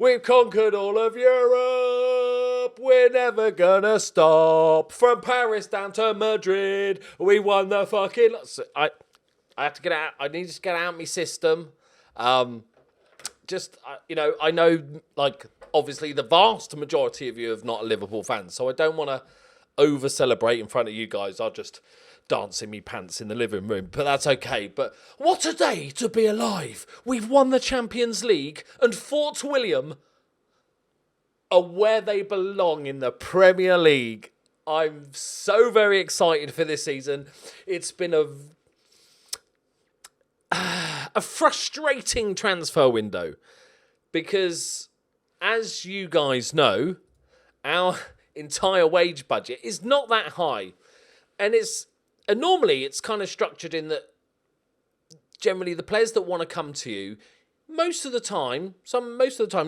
We've conquered all of Europe. We're never gonna stop. From Paris down to Madrid, we won the fucking... I have to get out. I need to get out my system. I know, like, obviously the vast majority of you are not Liverpool fans, so I don't want to over-celebrate in front of you guys. I'll just dance in me pants in the living room, but that's okay. But what a day to be alive. We've won the Champions League, and Fort William are where they belong in the Premier League. I'm so very excited for this season. It's been a frustrating transfer window because, as you guys know, our entire wage budget is not that high, and normally it's kind of structured in that generally the players that want to come to you, most of the time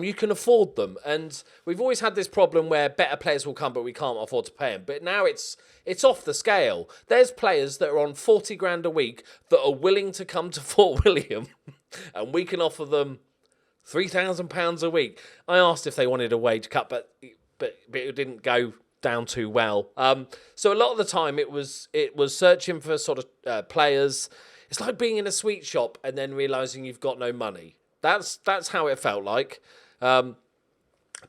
you can afford them, and we've always had this problem where better players will come but we can't afford to pay them. But now it's off the scale. There's players that are on 40 grand a week that are willing to come to Fort William and we can offer them £3,000 a week. I asked if they wanted a wage cut, but it didn't go down too well. So a lot of the time it was searching for sort of players. It's like being in a sweet shop and then realising you've got no money. That's how it felt like. But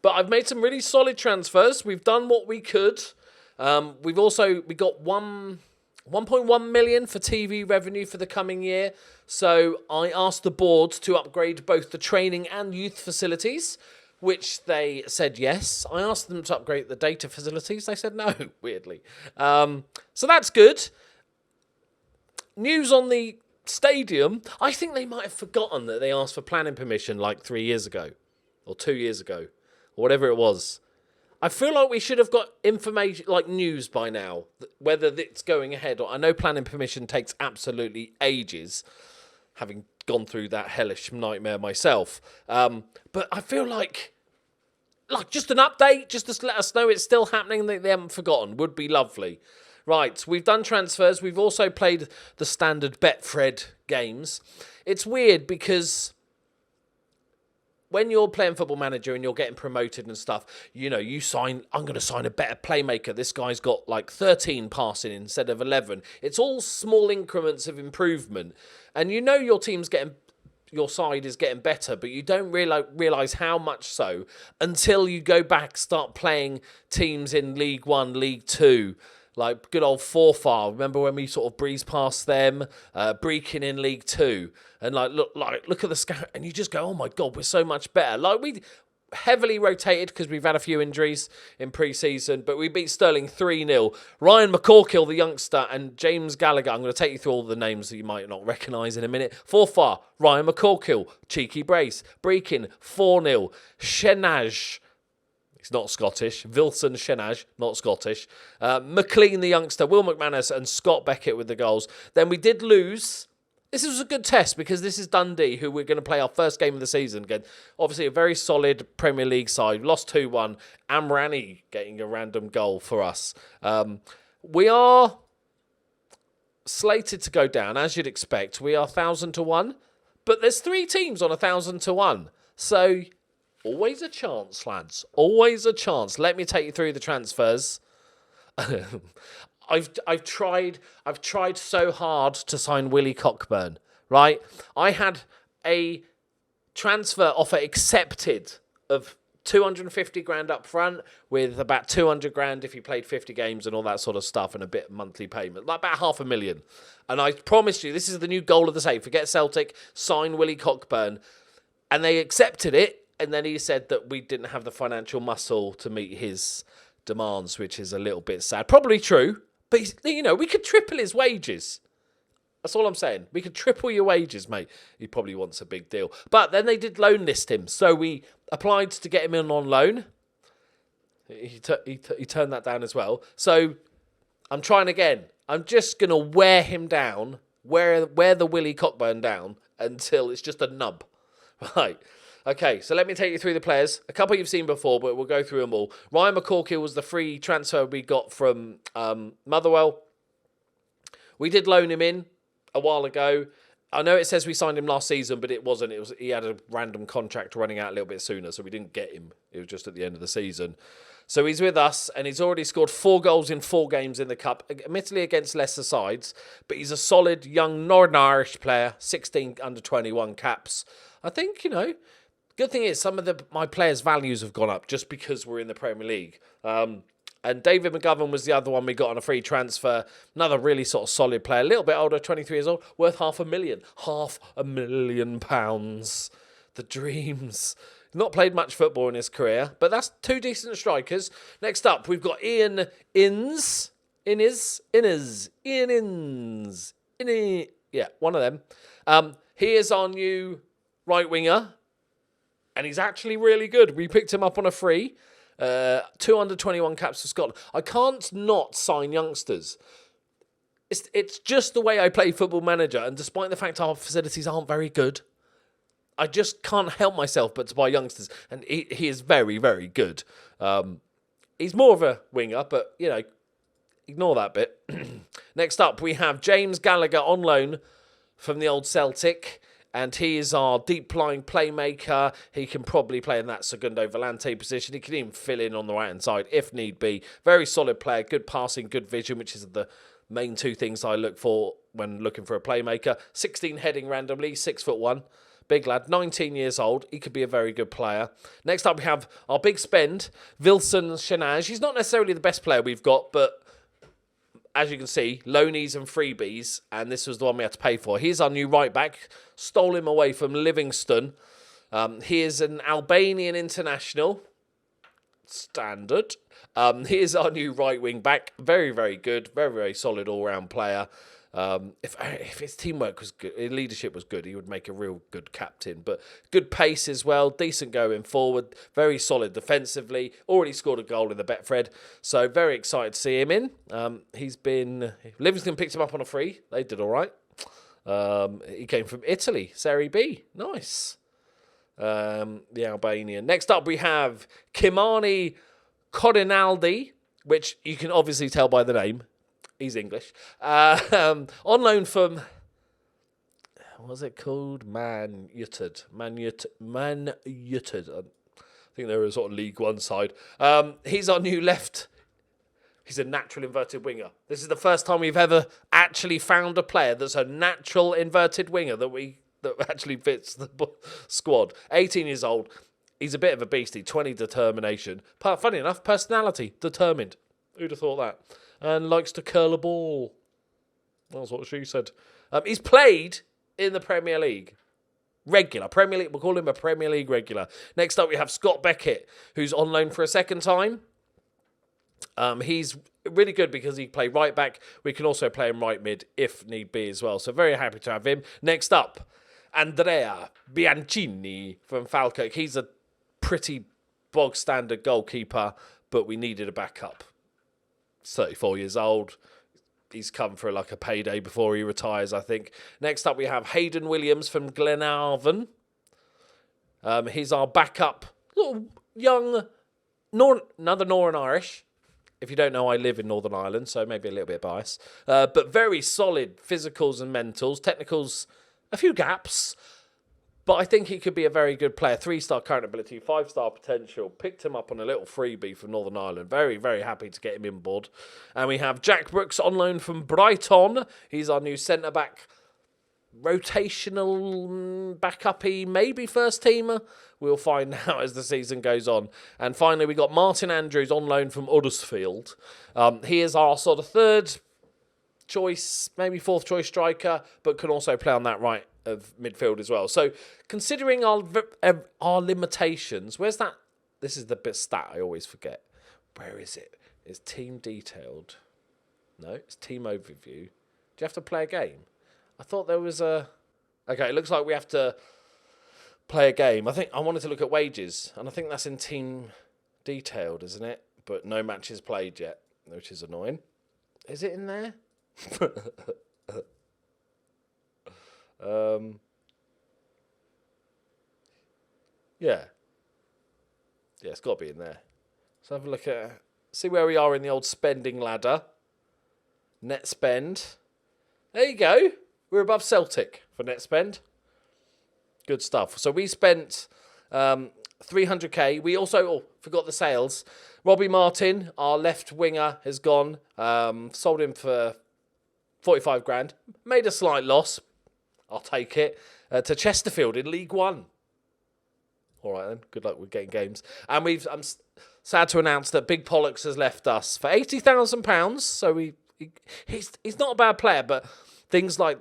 I've made some really solid transfers. We've done what we could. We got 1.1 million for TV revenue for the coming year. So I asked the board to upgrade both the training and youth facilities, which they said yes. I asked them to upgrade the data facilities. They said no, weirdly. So that's good. News on the stadium. I think they might have forgotten that they asked for planning permission like 3 years ago or 2 years ago or whatever it was. I feel like we should have got information, like news by now, whether it's going ahead or... I know planning permission takes absolutely ages, having gone through that hellish nightmare myself. But I feel like just an update, just to let us know it's still happening, that they haven't forgotten, would be lovely. Right, we've done transfers. We've also played the standard Betfred games. It's weird because when you're playing Football Manager and you're getting promoted and stuff, I'm going to sign a better playmaker. This guy's got like 13 passing instead of 11. It's all small increments of improvement. And you know your side is getting better, but you don't realise how much so until you go back, start playing teams in League 1, League 2, like good old Forfar. Remember when we sort of breezed past them? Brechin in League 2. And look at the scout, and you just go, oh my God, we're so much better. Like, we heavily rotated because we've had a few injuries in pre-season, but we beat Sterling 3-0. Ryan McCorkill, the youngster, and James Gallagher. I'm going to take you through all the names that you might not recognise in a minute. Forfar, Ryan McCorkill, cheeky brace. Brechin, 4-0. Shenaj. He's not Scottish. Vilson Shenaj, not Scottish. McLean, the youngster, Will McManus, and Scott Beckett with the goals. Then we did lose. This was a good test because this is Dundee, who we're going to play our first game of the season again. Obviously, a very solid Premier League side. Lost 2-1. Amrani getting a random goal for us. We are slated to go down, as you'd expect. We are 1,000 to 1. But there's 3 teams on 1,000 to 1. So... always a chance, lads. Always a chance. Let me take you through the transfers. I've tried so hard to sign Willie Cockburn, right? I had a transfer offer accepted of 250 grand up front with about 200 grand if you played 50 games and all that sort of stuff and a bit of monthly payment, like about $500,000. And I promised you, this is the new goal of the save. Forget Celtic, sign Willie Cockburn. And they accepted it. And then he said that we didn't have the financial muscle to meet his demands, which is a little bit sad. Probably true, but we could triple his wages. That's all I'm saying. We could triple your wages, mate. He probably wants a big deal. But then they did loan list him, so we applied to get him in on loan. He turned that down as well. So I'm trying again. I'm just going to wear him down, wear the Willie Cockburn down until it's just a nub. Right. Okay, so let me take you through the players. A couple you've seen before, but we'll go through them all. Ryan McCorkill was the free transfer we got from Motherwell. We did loan him in a while ago, I know it says we signed him last season, but it wasn't. He had a random contract running out a little bit sooner, so we didn't get him. It was just at the end of the season. So he's with us, and he's already scored 4 goals in 4 games in the Cup, admittedly against lesser sides, but he's a solid young Northern Irish player, 16 under 21 caps. I think, good thing is some of my players' values have gone up just because we're in the Premier League. And David McGovern was the other one we got on a free transfer. Another really sort of solid player. A little bit older, 23 years old, worth £500,000. £500,000. The dreams. Not played much football in his career, but that's 2 decent strikers. Next up, we've got Ian Innes. Yeah, one of them. He is our new right winger, and he's actually really good. We picked him up on a free. 2 under 21 caps for Scotland. I can't not sign youngsters. It's just the way I play Football Manager, and despite the fact our facilities aren't very good, I just can't help myself but to buy youngsters, and he is very, very good. He's more of a winger, but, ignore that bit. Next up, we have James Gallagher on loan from the old Celtic. And he is our deep-lying playmaker. He can probably play in that Segundo Volante position. He can even fill in on the right-hand side if need be. Very solid player, good passing, good vision, which is the main 2 things I look for when looking for a playmaker. 16 heading randomly, 6'1". Big lad, 19 years old. He could be a very good player. Next up, we have our big spend, Wilson Shenage. He's not necessarily the best player we've got, but as you can see, loanies and freebies, and this was the one we had to pay for. Here's our new right-back. Stole him away from Livingston. He is an Albanian international. Standard. Here's our new right-wing back. Very, very good. Very, very solid all-round player. If his teamwork was good, his leadership was good, he would make a real good captain. But good pace as well, decent going forward, very solid defensively. Already scored a goal in the Betfred, so very excited to see him in. Livingston picked him up on a free. They did all right. He came from Italy, Serie B. Nice. The Albanian. Next up, we have Kimani Codinaldi, which you can obviously tell by the name. He's English. On loan from, what's it called? Man United. I think they're a sort of League One side. He's our new left. He's a natural inverted winger. This is the first time we've ever actually found a player that's a natural inverted winger that actually fits the squad. 18 years old. He's a bit of a beastie. 20 determination. Funny enough, personality. Determined. Who'd have thought that? And likes to curl a ball. That's what she said. He's played in the Premier League. Regular. Premier League. We'll call him a Premier League regular. Next up, we have Scott Beckett, who's on loan for a second time. He's really good because he can play right back. We can also play him right mid if need be as well. So very happy to have him. Next up, Andrea Bianchini from Falkirk. He's a pretty bog standard goalkeeper, but we needed a backup. 34 years old. He's come for like a payday before he retires, I think. Next up, we have Hayden Williams from Glenarvan. He's our backup. Little young, another Northern Irish. If you don't know, I live in Northern Ireland, so maybe a little bit biased. But very solid physicals and mentals. Technicals, a few gaps. But I think he could be a very good player. 3-star current ability, 5-star potential. Picked him up on a little freebie from Northern Ireland. Very, very happy to get him in board. And we have Jack Brooks on loan from Brighton. He's our new centre-back. Rotational backup-y, maybe first teamer. We'll find out as the season goes on. And finally, we got Martin Andrews on loan from Huddersfield. He is our sort of 3rd choice, maybe 4th choice striker, but can also play on that right of midfield as well. So considering our limitations, where's that? This is the bit stat I always forget. Where is it? It's team detailed. No, it's team overview. Do you have to play a game? I thought there was a... Okay, it looks like we have to play a game. I wanted to look at wages, and I think that's in team detailed, isn't it? But no matches played yet, which is annoying. Is it in there? Yeah, it's got to be in there. So have a look at, see where we are in the old spending ladder. Net spend. There you go. we're above Celtic for net spend. Good stuff. So we spent 300k. We also forgot the sales. Robbie Martin, our left winger, has gone. Sold him for 45 grand. Made a slight loss. I'll take it. To Chesterfield in League One. All right then. Good luck with getting games. And I'm sad to announce that Big Pollux has left us for £80,000. So he's not a bad player, but things like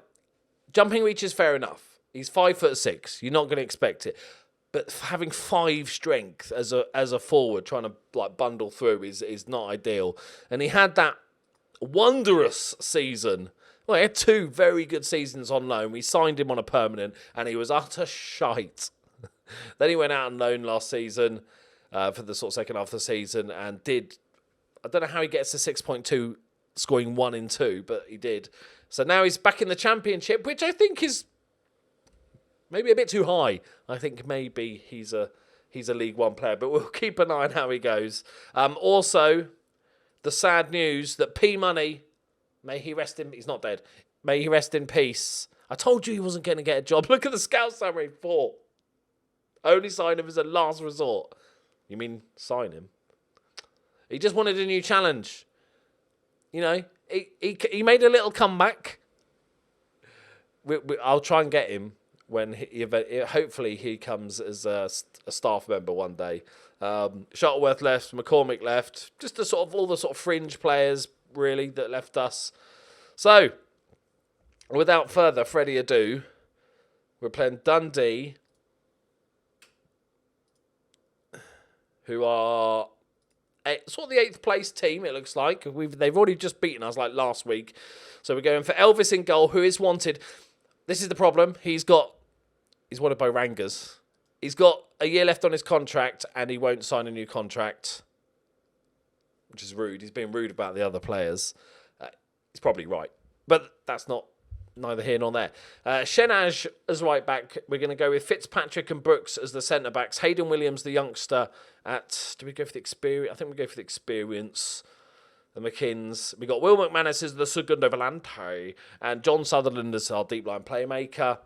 jumping reach is fair enough. He's 5'6". You're not going to expect it. But having 5 strength as a forward, trying to like bundle through is not ideal. And he had that wondrous season. Well, he had 2 very good seasons on loan. We signed him on a permanent, and he was utter shite. Then he went out on loan last season for the sort of second half of the season and did. I don't know how he gets to 6.2, scoring 1 in 2, but he did. So now he's back in the Championship, which I think is maybe a bit too high. I think maybe he's a League One player, but we'll keep an eye on how he goes. Also, the sad news that P Money, may he rest in... He's not dead. May he rest in peace. I told you he wasn't going to get a job. Look at the scout summary. 4. Only sign him as a last resort. You mean sign him? He just wanted a new challenge. You know, he made a little comeback. I'll try and get him when hopefully he comes as a staff member one day. Shuttleworth left, McCormick left, just all the sort of fringe players really that left us. So, without further Freddie ado, we're playing Dundee, who are sort of the 8th place team, it looks like. They've already just beaten us like last week. So we're going for Elvis in goal, who is wanted. This is the problem. He's wanted by Rangers. He's got a year left on his contract, and he won't sign a new contract, which is rude. He's being rude about the other players. He's probably right. But that's neither here nor there. Shenaj as right back. We're going to go with Fitzpatrick and Brooks as the centre-backs. Hayden Williams, the youngster, do we go for the experience? I think we go for the experience. The McKinns. We got Will McManus as the segundo volante, and John Sutherland as our deep line playmaker.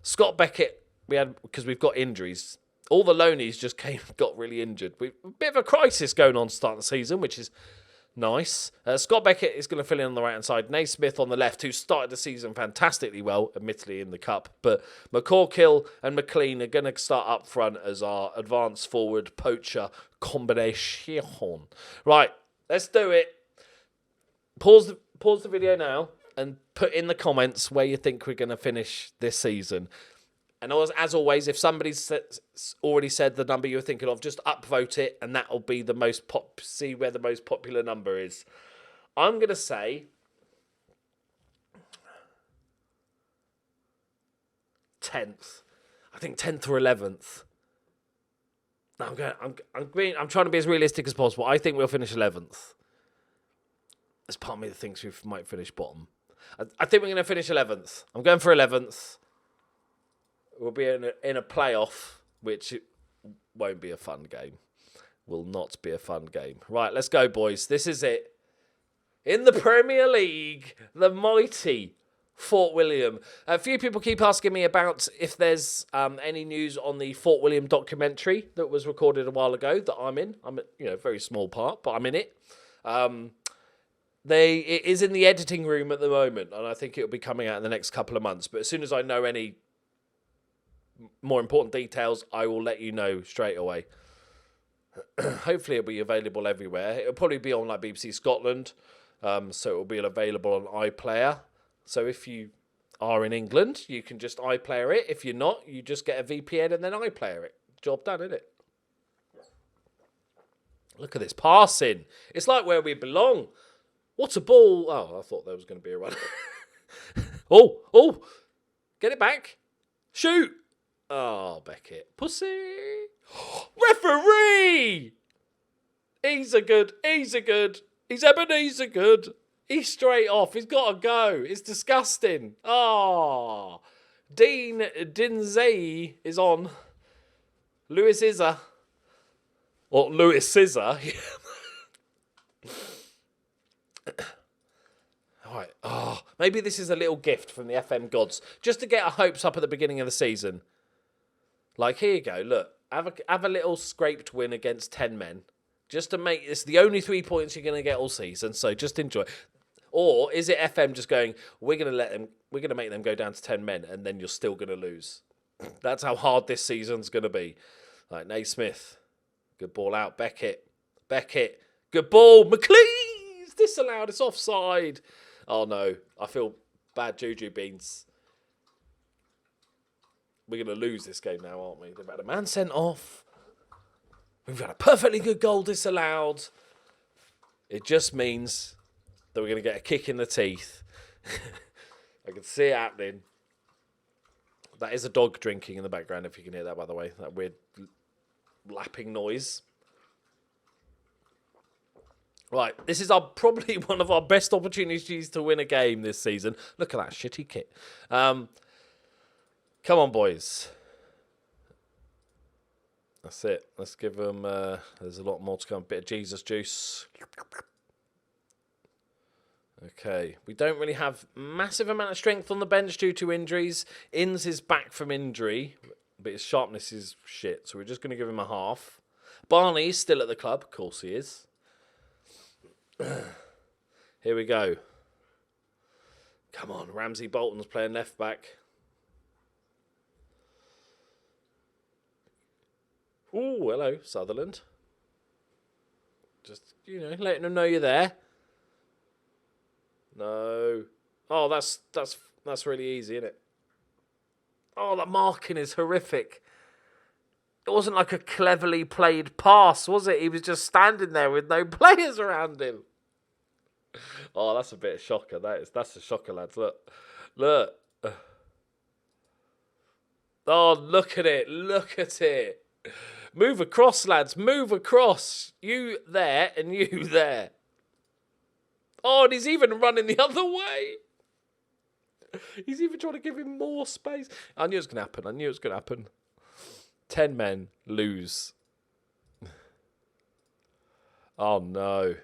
Scott Beckett, because we've got injuries. All the loanies just got really injured. We've a bit of a crisis going on to start the season, which is nice. Scott Beckett is going to fill in on the right-hand side. Naismith on the left, who started the season fantastically well, admittedly in the Cup. But McCorkill and McLean are going to start up front as our advanced forward poacher combination. Right, let's do it. Pause the video now and put in the comments where you think we're going to finish this season. And as always, if somebody's already said the number you're thinking of, just upvote it, and that'll be the most see where the most popular number is. I'm going to say 10th. I think 10th or 11th. No, I'm trying to be as realistic as possible. I think we'll finish 11th. There's part of me that thinks we might finish bottom. I think we're going to finish 11th. I'm going for 11th. We'll be in a playoff, which won't be a fun game. Will not be a fun game. Right, let's go, boys. This is it. In the Premier League, the mighty Fort William. A few people keep asking me about if there's any news on the Fort William documentary that was recorded a while ago that I'm in. I'm a very small part, but I'm in it. It is in the editing room at the moment, and I think it'll be coming out in the next couple of months. But as soon as I know any more important details, I will let you know straight away. Hopefully it'll be available everywhere. It'll probably be on like BBC Scotland, so it'll be available on iPlayer. So if you are in England, you can just iPlayer it. If you're not, you just get a VPN and then iPlayer it. Job done, isn't it? Look at this passing. It's like where we belong. What a ball. Oh, I thought there was going to be a run. Oh, get it back. Shoot. Oh, Beckett. Pussy. Referee. He's good. He's Ebenezer good. He's straight off. He's got to go. It's disgusting. Oh. Dean Dinzey is on. Lewis Scissor. Or Lewis Scissor. All right. Oh, Maybe this is a little gift from the FM gods, just to get our hopes up at the beginning of the season. Like, here you go, look, have a little scraped win against 10 men, just to make this the only 3 points you're going to get all season, so just enjoy. Or is it FM just going, we're going to make them go down to 10 men, and then you're still going to lose? That's how hard this season's going to be. Like, Naismith, good ball out, Beckett, good ball, McLean's disallowed, it's offside. Oh no, I feel bad juju beans. We're going to lose this game now, aren't we? They've had a man sent off. We've had a perfectly good goal disallowed. It just means that we're going to get a kick in the teeth. I can see it happening. That is a dog drinking in the background, if you can hear that, by the way. That weird lapping noise. Right, this is probably one of our best opportunities to win a game this season. Look at that shitty kit. Come on, boys. That's it. Let's give them... there's a lot more to come. Bit of Jesus juice. Okay. We don't really have massive amount of strength on the bench due to injuries. Inns is back from injury, but his sharpness is shit, so we're just going to give him a half. Barney's still at the club. Of course he is. Here we go. Come on, Ramsey Bolton's playing left back. Ooh, hello, Sutherland. Just, letting them know you're there. No. Oh, that's really easy, isn't it? Oh, the marking is horrific. It wasn't like a cleverly played pass, was it? He was just standing there with no players around him. Oh, that's a bit of shocker. That's a shocker, lads. Look. Oh, look at it. Move across, lads. Move across. You there and you there. Oh, and he's even running the other way. He's even trying to give him more space. I knew it was going to happen. 10 men lose. Oh, no.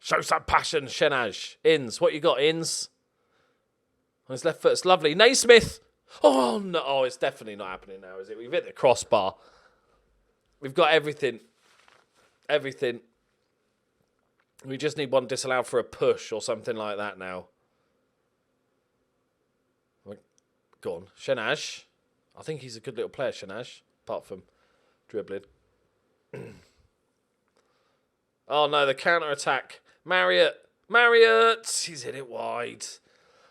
Show some passion, Shenaj. Inns, what you got, Inns? On his left foot, it's lovely. Naismith. Oh, no. Oh, it's definitely not happening now, is it? We've hit the crossbar. We've got everything. Everything. We just need one disallowed for a push or something like that now. Go on. Shenaj. I think he's a good little player, Shenaj, apart from dribbling. Oh, no, the counter-attack. Marriott. He's hit it wide.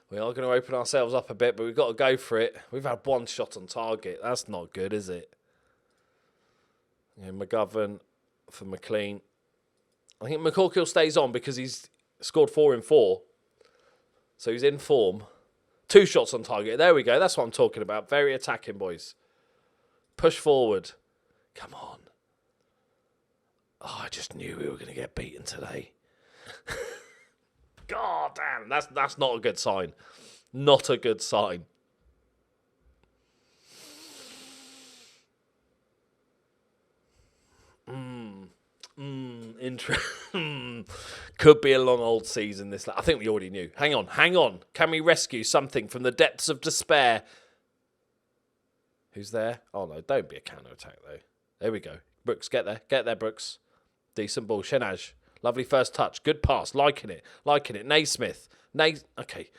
We are going to open ourselves up a bit, but we've got to go for it. We've had one shot on target. That's not good, is it? Yeah, McGovern for McLean. I think McCorkill stays on because he's scored 4 in 4. So he's in form. 2 shots on target. There we go. That's what I'm talking about. Very attacking, boys. Push forward. Come on. Oh, I just knew we were going to get beaten today. God damn. That's not a good sign. Not a good sign. Could be a long old season this. I think we already knew. Hang on. Can we rescue something from the depths of despair? Who's there? Oh no, don't be a counter-attack though. There we go. Brooks, get there, Brooks. Decent ball. Shenaj. Lovely first touch. Good pass. Liking it. Naismith. Okay.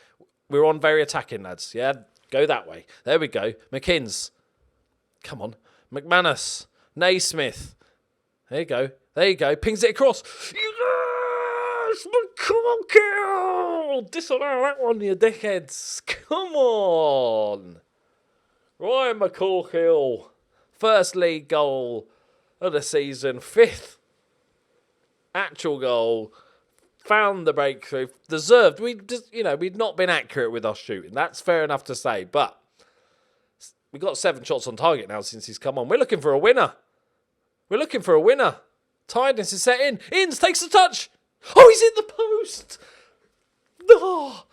We're on very attacking, lads. Yeah, go that way. There we go. McInnes. Come on. McManus. Naismith. There you go. Pings it across. Yes! McCorkill! Disallow that one, you dickheads. Come on. Ryan McCorkill. First league goal of the season. 5th actual goal. Found the breakthrough. Deserved. We'd not been accurate with our shooting. That's fair enough to say. But we've got 7 shots on target now since he's come on. We're looking for a winner. Tiredness is set in. Inns takes the touch. Oh, he's hit the post. Oh.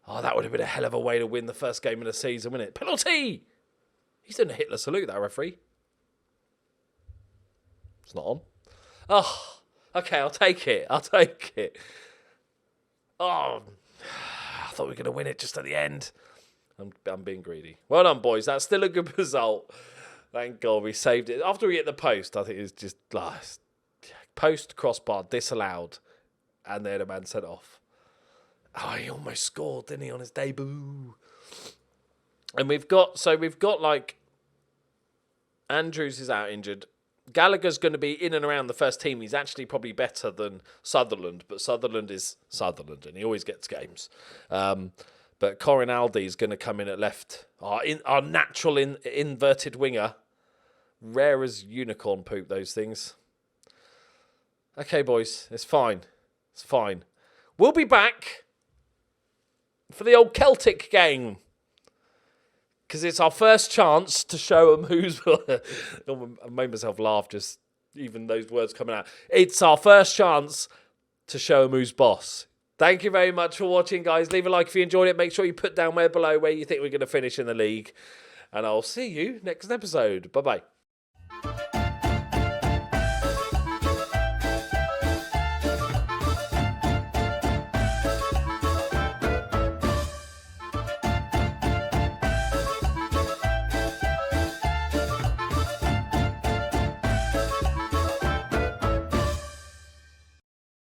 Oh, that would have been a hell of a way to win the first game of the season, wouldn't it? Penalty. He's doing a Hitler salute, that referee. It's not on. Oh, okay, I'll take it. I'll take it. Oh, I thought we were going to win it just at the end. I'm being greedy. Well done, boys. That's still a good result. Thank God we saved it. After we hit the post, I think it was just post, crossbar, disallowed, and then a man sent off. Oh, he almost scored, didn't he, on his debut? And we've got like Andrews is out injured. Gallagher's going to be in and around the first team. He's actually probably better than Sutherland, but Sutherland is Sutherland, and he always gets games. But Corin Aldi is going to come in at left. Our natural inverted winger. Rare as unicorn poop, those things. Okay, boys, it's fine. It's fine. We'll be back for the old Celtic game. Because it's our first chance to show them who's... I made myself laugh just even those words coming out. It's our first chance to show them who's boss. Thank you very much for watching, guys. Leave a like if you enjoyed it. Make sure you put down below where you think we're going to finish in the league. And I'll see you next episode. Bye-bye.